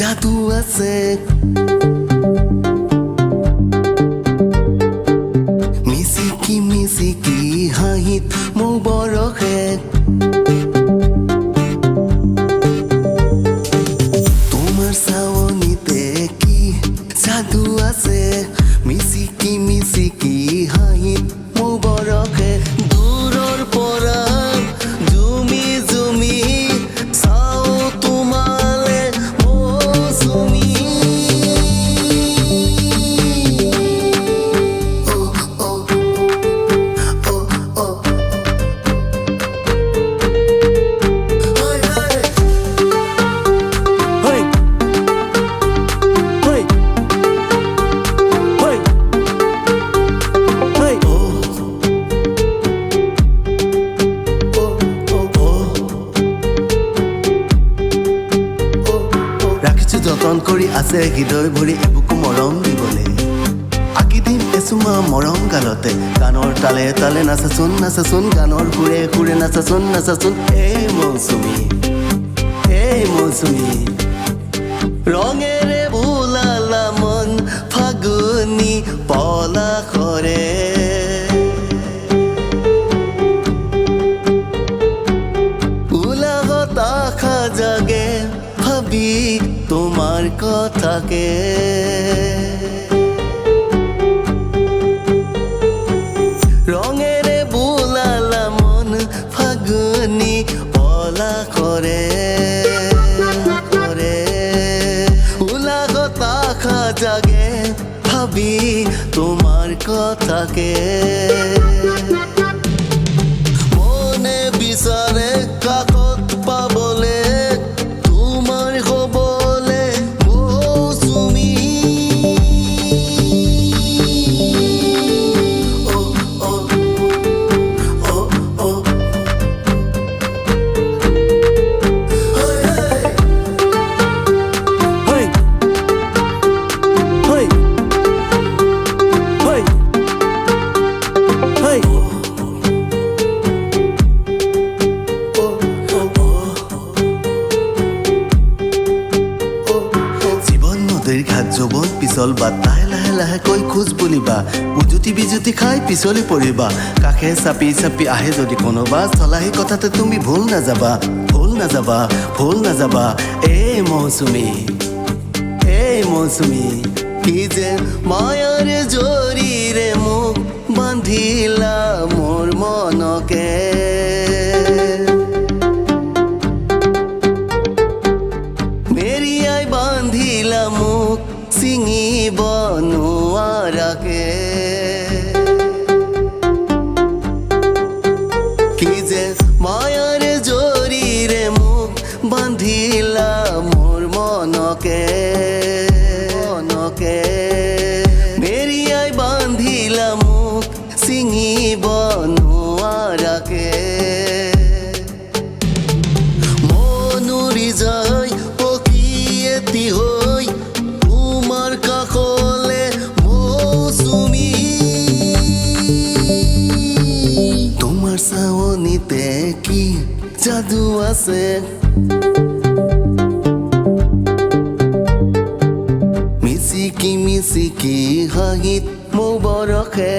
জাদু আছে মিচিকি মিচিকি হাঁহিত মোৰ বৰষে তোমাৰ চাৱনিতে কি জাদু আছে মিচিকি মিচিকি হাঁহিত মোৰ বৰষে দূৰৰ পৰা জুমি জুমি চাওঁ তোমালে মৌচুমী যতন কৰি আছে হৃদয় ভৰি এবুকু মৰম দিবলে আঁকি দিম এচুমা মৰম গালতে গানৰ তালে তালে নাচাচোন নাচাচোন গানৰ সুৰে সুৰে নাচাচোন নাচাচোন এই মৌচুমী ৰঙেৰে বোলালা মন ফাগুনী পলাশৰে উলাহত আশা জাগে ভাবি তোমার কথাকে রঙেরে বোলালা মন ফাগুনি পলা করে উলাগত আশা জাগে ভাবি তোমার কথাকে মনে বিচারে কাকত পাবলে ঘাট যৌৱন পিছল বা তাই লাহে লাহেকৈ খোজ বুলিবা উজুতি বিজুতি খাই পিছলি পৰিবা কাষে চাপি চাপি আহে যদি কোনোবা চলাহী কথাতে তুমি ভুল নাযাবা এই মৌচুমী কি যে মায়াৰ জৰিৰে মোক বান্ধিলা মোৰ মনকে মেৰিয়াই বান্ধিলা মোক চিঙিব নোৱাৰাকে কি যে মায়াৰ জৰিৰে মোক বান্ধিলা মোৰ মনকে মেৰিয়াই বান্ধিলা মোক চিঙিব নোৱাৰাকে মনুৰি যায় পক্ষী হৈ তোমাৰ কাষলে মৌচুমী তোমাৰ চাৱনিতে কি জাদু আছে মিচিকি মিচিকি হাঁহিত মোৰ বৰষে